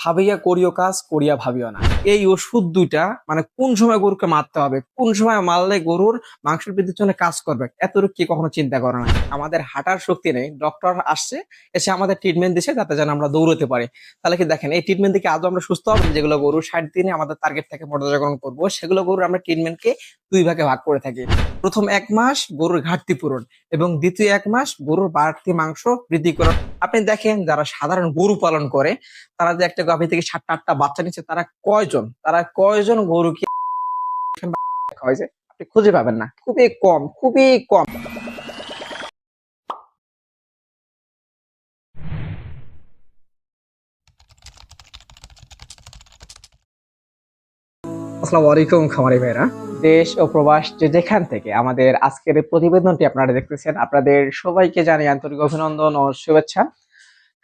ভাবিয়া করিও কাজ করিয়া ভাবিও না। এই ওষুধ দুইটা মানে কোন সময় গরুকে মারতে হবে, কোন সময় মারলে গরুর মাংসের বৃদ্ধির জন্য কাজ করবে, এতটুকু কি কখনো চিন্তা করে না? আমাদের হাঁটার শক্তি নেই, ডক্টর আসছে, এসে আমাদের ট্রিটমেন্ট দিছে যাতে যেন আমরা দৌড়তে পারি। তাহলে কি দেখেন, এই ট্রিটমেন্ট থেকে আদৌ আমরা সুস্থ হবো? যেগুলো গরু 60 দিনে আমাদের টার্গেট থেকে মোটাতাজাকরণ করবো, সেগুলো গরুর আমরা ট্রিটমেন্টকে দুই ভাগে ভাগ করে থাকি। প্রথম 1 মাস গরুর ঘাটতি পূরণ এবং দ্বিতীয় 1 মাস গরুর বাড়তি মাংস বৃদ্ধি করা। আপনি দেখেন যারা সাধারণ গরু পালন করে, তারা যে একটা গাভী থেকে 7টা 8টা বাচ্চা নিচ্ছে, তারা কয়জন গরুকে খাওয়াইছে? আপনি খুঁজে পাবেন না, খুবই কম, খুবই কম। আসসালামু আলাইকুম খামারি ভাইরা, দেশ ও প্রবাস যে যেখান থেকে আমাদের আজকের এই প্রতিবেদনটি আপনারা দেখতেছেন, আপনাদের সবাইকে জানাই আন্তরিক অভিনন্দন ও শুভেচ্ছা।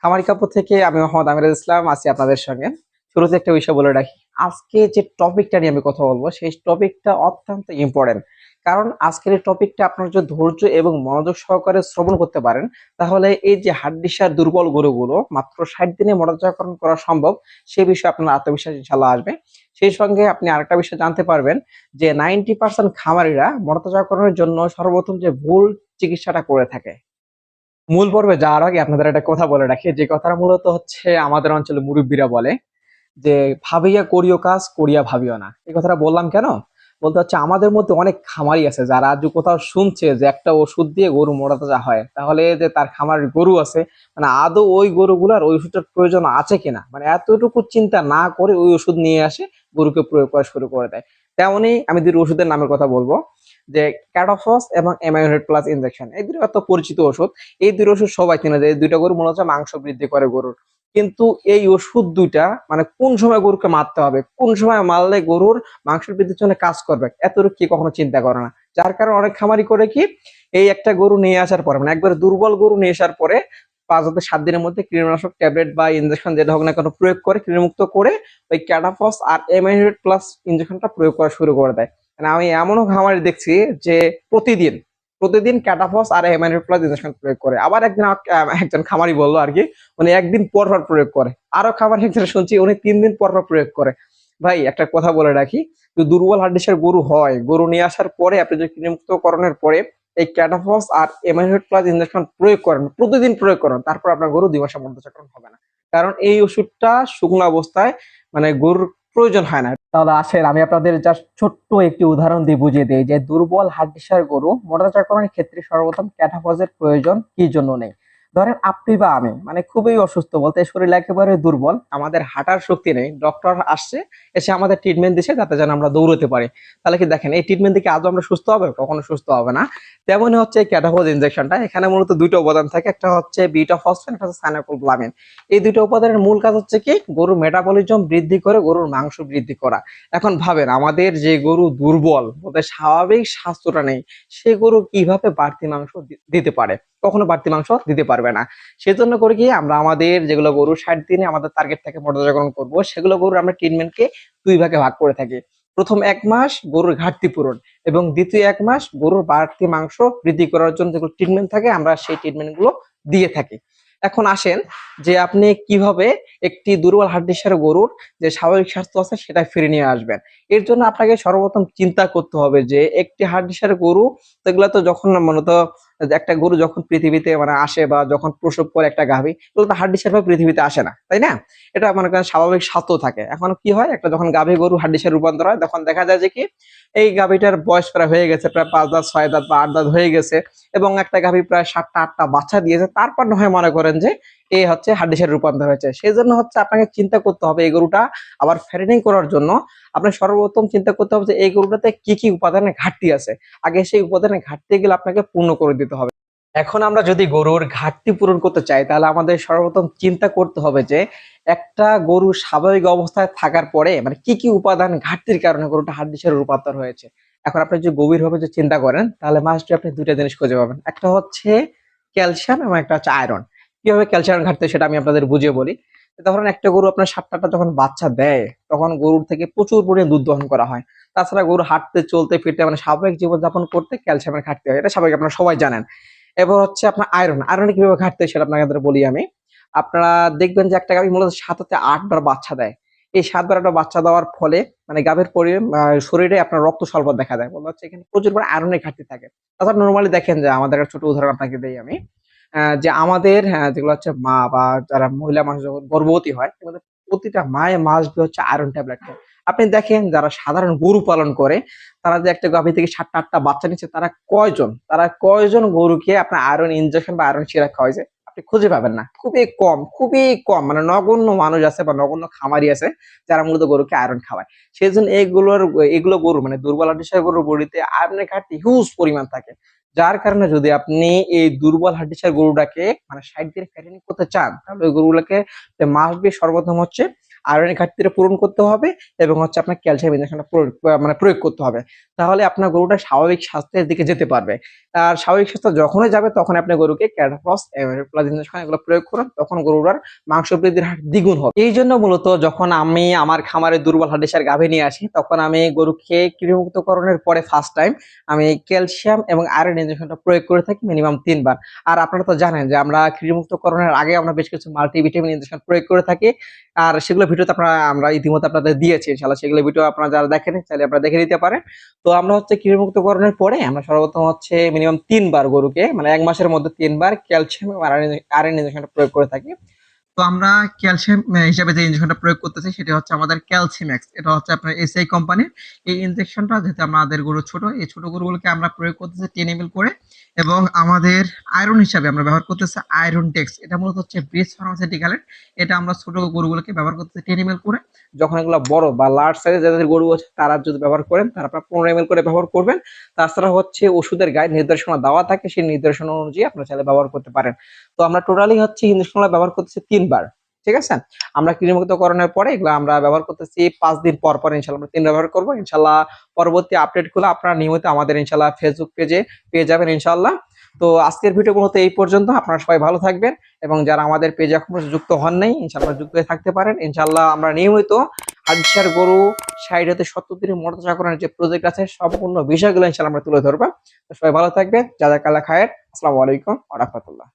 খামারি কাপড় থেকে আমি মোহাম্মদ আমিরুল ইসলাম আছি আপনাদের সঙ্গে। শুরুতে একটা বিষয় বলে রাখি, আজকে যে টপিকটা নিয়ে আমি কথা বলবো সেই টপিকটা অত্যন্ত ইম্পর্টেন্ট। কারণ আজকের এই টপিকটা আপনার যদি ধৈর্য এবং মনোযোগ সহকারে শ্রবণ করতে পারেন, তাহলে এই যে হাড্ডিসার দুর্বল গরুগুলো মাত্র 60 দিনে মোটাতাজাকরণ করা সম্ভব, সে বিষয়ে আপনার আত্মবিশ্বাস ইনশাল্লাহ আসবে। সেই সঙ্গে আপনি আরেকটা বিষয় জানতে পারবেন যে 90% খামারিরা মোটাতাজাকরণের জন্য সর্বপ্রথম যে ভুল চিকিৎসাটা করে থাকে। মূল পর্বে যাওয়ার আগে আপনাদের একটা কথা বলে রাখি, যে কথাটা মূলত হচ্ছে আমাদের অঞ্চলে মুরব্বীরা বলে যে ভাবিয়া করিও কাজ করিয়া ভাবিও না। এই কথাটা বললাম কেন? বলতে হচ্ছে আমাদের মধ্যে অনেক খামারি আছে যারা আজ কোথাও শুনছে যে একটা ওষুধ দিয়ে গরু মোটাতাজা হয়, তাহলে যে তার খামারের গরু আছে, মানে আদৌ ওই গরুগুলার ওই ওষুধটার প্রয়োজন আছে কিনা, মানে এতটুকু চিন্তা না করে ওই ওষুধ নিয়ে আসে গরুকে প্রয়োগ করা শুরু করে দেয়। তেমনই আমি দুটো ওষুধের নামের কথা বলবো, যে ক্যাটাফস এবং অ্যামাইনোহেড প্লাস ইনজেকশন। এই দুটো এত পরিচিত ওষুধ, এই দুটো ওষুধ সবাই চেনে যে এই দুইটা গরু মনে হচ্ছে মাংস বৃদ্ধি করে গরুর। কিন্তু এই ওষুধ দুইটা মানে কোন সময় গরুকে মারতে হবে, কোন সময় মারলে গরুর মাংসের বৃদ্ধির জন্য কাজ করবে, এতটুকু কি কখনো চিন্তা করে না। যার কারণে অনেক খামারি করে কি, এই একটা গরু নিয়ে আসার পরে, মানে একবার দুর্বল গরু নিয়ে আসার পরে 5 থেকে 7 দিনের মধ্যে কৃমিনাশক ট্যাবলেট বা ইনজেকশন যেটা হোক না কেন প্রয়োগ করে কৃমিমুক্ত করে ওই ক্যাটাফস আর এমাইনোয়েট প্লাস ইনজেকশনটা প্রয়োগ করা শুরু করে দেয়। মানে আমি এমনও খামারি দেখছি যে প্রতিদিন প্রতিদিন ক্যাটাফস আর এমাইনোয়েট প্লাস ইনজেকশন প্রয়োগ করে। আবার একদিন একজন খামারি বললো আর কি, উনি একদিন পর পর প্রয়োগ করে। আরো খামারি একজন শুনছি উনি 3 দিন পর পর প্রয়োগ করে। ভাই একটা কথা বলে রাখি, যদি দুর্বল হাড্ডিসার গরু হয়, গরু নিয়ে আসার পরে আপনি যদি কৃমিমুক্তকরণের পরে এই ক্যাটাফস আর এমাইনোয়েট প্লাস ইনজেকশন প্রয়োগ করেন, প্রতিদিন প্রয়োগ করেন, তারপর আপনার গরু 2 মাসের মধ্যচক্রণ হবে না। কারণ এই ওষুধটা শুকনো অবস্থায় মানে গরুর প্রয়োজন হয় না। তাহলে আসেন আমি আপনাদের জাস্ট ছোট্ট একটি উদাহরণ দিয়ে বুঝিয়ে দিই যে দুর্বল হাড্ডিসার গরু মোটাতাজাকরণের ক্ষেত্রে সর্বপ্রথম ক্যাটাফসের প্রয়োজন কি জন্য নেই। ধরেন আপনি বা আমি মানে খুবই অসুস্থ, বলতে শরীর একেবারে দুর্বল, আমাদের হাঁটার শক্তি নেই, ডক্টর আসছে, এসে আমাদের ট্রিটমেন্ট দিছে যাতে যেন আমরা দৌড়তে পারি। তাহলে কি দেখেন, এই ট্রিটমেন্ট থেকে আদৌ আমরা সুস্থ হবে? কখনো সুস্থ হবে না। তেমনই হচ্ছে এই ক্যাটাফস ইনজেকশনটা, এখানে মূলত দুইটা উপাদান থাকে, একটা হচ্ছে বিটা ফসফেট, একটা হচ্ছে সাইনোকোব্লামিন। এই দুটো উপাদানের মূল কাজ হচ্ছে কি, গরুর মেটাবলিজম বৃদ্ধি করে গরুর মাংস বৃদ্ধি করা। এখন ভাবেন, আমাদের যে গরু দুর্বল, ওদের স্বাভাবিক স্বাস্থ্যটা নেই, সে গরু কিভাবে বাড়তি মাংস দিতে পারে? কখনো বাড়তি মাংস দিতে পারবে না। সেজন্য করে কি আমরা আমাদের যেগুলো গরু 60 দিনে আমাদের টার্গেট থেকে মোটাতাজাকরণ করবো, সেগুলো গরুর আমরা ট্রিটমেন্টকে দুই ভাগে ভাগ করে থাকি। প্রথম 1 মাস গরুর ঘাটতি পূরণ এবং দ্বিতীয় 1 মাস গরুর বাড়তি মাংস বৃদ্ধি করার জন্য যেগুলো ট্রিটমেন্ট থাকে, আমরা সেই ট্রিটমেন্ট গুলো দিয়ে থাকি। এখন আসেন যে আপনি কিভাবে একটি দুর্বল হাড্ডিসার গরুর যে স্বাভাবিক স্বাস্থ্য আছে সেটা ফিরে নিয়ে আসবেন। এর জন্য আপনাকে সর্বপ্রথম চিন্তা করতে হবে যে একটি হাড্ডিসার গরু, এগুলো তো যখন মূলত একটা গরু যখন পৃথিবীতে মানে আসে বা যখন প্রসব করে একটা গাভী, এগুলো তো হাড্ডিসার ভাবে পৃথিবীতে আসে না, তাই না? এটা মনে করেন স্বাভাবিক স্বাস্থ্য থাকে। এখন কি হয়, একটা যখন গাভী গরু হাড্ডিসার রূপান্তর হয়, তখন দেখা যায় যে কি এই গাভীটার বয়স প্রায় হয়ে গেছে, প্রায় 5 দাঁত 6 দাঁত বা 8 দাঁত হয়ে গেছে, এবং একটা গাভী প্রায় 7টা 8টা বাচ্চা দিয়েছে, তারপর না হয় মনে করেন যে এই হচ্ছে হাড্ডিসার রূপান্তর হয়েছে। সেই জন্য হচ্ছে আপনাকে চিন্তা করতে হবে এই গরুটা আবার ফ্যাটেনিং করার জন্য আপনার সর্বপ্রথম চিন্তা করতে হবে যে এই গরুটাতে কি কি উপাদানের ঘাটতি আছে। আগে সেই উপাদানের ঘাটতি গুলো আপনাকে পূর্ণ করে দিতে হবে। এখন আমরা যদি গরুর ঘাটতি পূরণ করতে চাই, তাহলে আমাদের সর্বপ্রথম চিন্তা করতে হবে যে একটা গরু স্বাভাবিক অবস্থায় থাকার পরে মানে কি কি উপাদান ঘাটতির কারণে গরুটা হাড্ডিসারে রূপান্তর হয়েছে। এখন আপনি যদি গভীরভাবে যে চিন্তা করেন, তাহলে মাস্টলি আপনি দুইটা জিনিস খুঁজে পাবেন, একটা হচ্ছে ক্যালসিয়াম এবং একটা হচ্ছে আয়রন। কিভাবে ক্যালসিয়াম ঘাটতি সেটা আমি আপনাদের বুঝিয়ে বলি। ধরেন একটা গরু আপনার 7টা যখন বাচ্চা দেয়, তখন গরুর থেকে প্রচুর পরিমাণে দুধ দহন করা হয়। তাছাড়া গরু হাঁটতে চলতে ফিরতে মানে স্বাভাবিক জীবনযাপন করতে ক্যালসিয়ামের ঘাটতি হয়, এটা স্বাভাবিক, আপনারা সবাই জানেন। এবার হচ্ছে আপনার আয়রন, আয়রন কিভাবে ঘাটতি হয় সেটা আপনাকে বলি আমি। আপনারা দেখবেন যে একটা গাভী মূলত 7 থেকে 8 বার বাচ্চা দেয়। এই 7 বার একটা বাচ্চা দেওয়ার ফলে মানে গাভীর শরীরে আপনার রক্ত স্বল্পতা দেখা দেয়। বলা হচ্ছে এখানে প্রচুর পরিমাণে আয়রনের ঘাটতি থাকে। তাছাড়া নরমালি দেখেন যে আমাদের একটা ছোট উদাহরণ আপনাকে দেই আমি। যে আমাদের যেগুলো হচ্ছে মা বা যারা মহিলা মানুষ যখন গর্ভবতী হয়, আমাদের প্রতিটা মায়ে মাস্ট বি হচ্ছে আয়রন ট্যাবলেট খায়। আপনি দেখেন যারা সাধারণ গরু পালন করে, তারা যে একটা গাভী থেকে ৭ টা ৮ টা বাচ্চা নিচ্ছে, তারা কয়জন গরুকে আপনার আয়রন ইনজেকশন বা আয়রন সিরাপ খাওয়াইছে? আপনি খুঁজে পাবেন না। খুবই কম মানে নগণ্য মানুষ আছে বা নগণ্য খামারি আছে যারা মূলত গরুকে আয়রন খাওয়ায়। সেজন্য এগুলো গরু মানে দুর্বল হাড্ডিসার গরুর বডিতে আয়রনের ঘাটতি হিউজ পরিমাণ থাকে। যার কারণে যদি আপনি এই দুর্বল হাড্ডিসার গরুটাকে মানে সাইড দিয়ে ফ্যাটেনিং করতে চান, তাহলে ওই গরুগুলোকে মাস্ট বি সর্বপ্রথম হচ্ছে আয়রনের ঘাটতিটা পূরণ করতে হবে এবং হচ্ছে আপনার ক্যালসিয়াম ইনজেকশনটা প্রয়োগ করতে হবে। তাহলে আপনার গরুটা স্বাভাবিক স্বাস্থ্যের দিকে যেতে পারবে। আর স্বাভাবিক স্বাস্থ্য যখনই যাবে তখন আপনি গরুকে ক্যাটাফস প্লাস ইনজেকশন এগুলো প্রয়োগ করুন, তখন গরুটার মাংস বৃদ্ধির হার দ্বিগুণ হবে। এই জন্য মূলত যখন আমি আমার খামারে দুর্বল হাড্ডিসার গাভী নিয়ে আসি, তখন আমি গরুকে কৃমিমুক্তকরণের পরে ফার্স্ট টাইম আমি ক্যালসিয়াম এবং আয়রন ইনজেকশনটা প্রয়োগ করে থাকি মিনিমাম ৩ বার। আর আপনারা তো জানেন যে আমরা কৃমিমুক্তকরণের আগে আমরা বেশ কিছু মাল্টিভিটামিন ইনজেকশন প্রয়োগ করে থাকি। আর সেগুলো ভিডিওতে আমরা ইতিমধ্যে আপনাদের দিয়েছি ইনশাআল্লাহ। সেগুলো ভিডিও আপনারা যারা দেখেনি চাইলে আপনারা দেখে নিতে পারেন। তো আমরা হচ্ছে কৃমিমুক্তকরণের পরে আমরা সর্বপ্রথম হচ্ছে মিনিমাম ৩ বার গরুকে মানে ১ মাসের মধ্যে ৩ বার ক্যালসিয়াম এবং আয়রন ইনজেকশনটা প্রয়োগ করে থাকি। তো আমরা ক্যালসিয়াম হিসাবে যে ইনজেকশনটা প্রয়োগ করতেছি সেটা হচ্ছে আমাদের ক্যালসিম্যাক্স। এটা হচ্ছে আপনার এসআই কোম্পানির। এই ইনজেকশনটা যেহেতু আমাদের গরু ছোট, এই ছোট গরুগুলোকে আমরা প্রয়োগ করতেছি 10 ml করে এবং আমাদের আয়রন হিসাবে আমরা ব্যবহার করতেছি আয়রন টেক্স। এটা মূলত হচ্ছে ব্রিজ ফার্মাসিউটিক্যালের। এটা আমরা ছোট গরুগুলোকে ব্যবহার করতেছি 10 ml করে। যখন এগুলো বড় বা লার্জ সাইজের যাদের গরু আছে তারা যদি ব্যবহার করেন, তারা আপনারা 15 ml করে ব্যবহার করবেন। তাছাড়া হচ্ছে ওষুধের গায়ে নির্দেশনা দেওয়া থাকে, সেই নির্দেশনা অনুযায়ী আপনারা চাইলে ব্যবহার করতে পারেন। তো আমরা টোটালি হচ্ছে ইনজেকশনগুলো ব্যবহার করতেছি ৩ বার। ঠিক আছে? আমরা কৃমিমুক্তকরণের পরে এগুলো আমরা ব্যবহার করতেছি ৫ দিন পর ইনশাআল্লাহ আমরা ৩ ব্যবহার করব। ইনশাআল্লাহ পরবর্তী আপডেটগুলো আপনারা নিয়মিত আমাদের ইনশাআল্লাহ ফেসবুক পেজে পেয়ে যাবেন ইনশাআল্লাহ। তো আজকের ভিডিও মূলত এই পর্যন্ত। আপনারা সবাই ভালো থাকবেন এবং যারা আমাদের পেজে এখনো যুক্ত হন নাই ইনশাআল্লাহ যুক্ত হয়ে থাকতে পারেন। ইনশাআল্লাহ আমরা নিয়মিত হাড্ডিসার গরু ৬০ হতে ৭০ দিনের মোটরচাকরণের যে প্রজেক্ট আছে সম্পূর্ণ বিষয়গুলো ইনশাআল্লাহ আমরা তুলে ধরব। তো সবাই ভালো থাকবেন। জাযাকাল্লাহ খায়ের। আসসালামু আলাইকুম ওয়া রাহমাতুল্লাহ।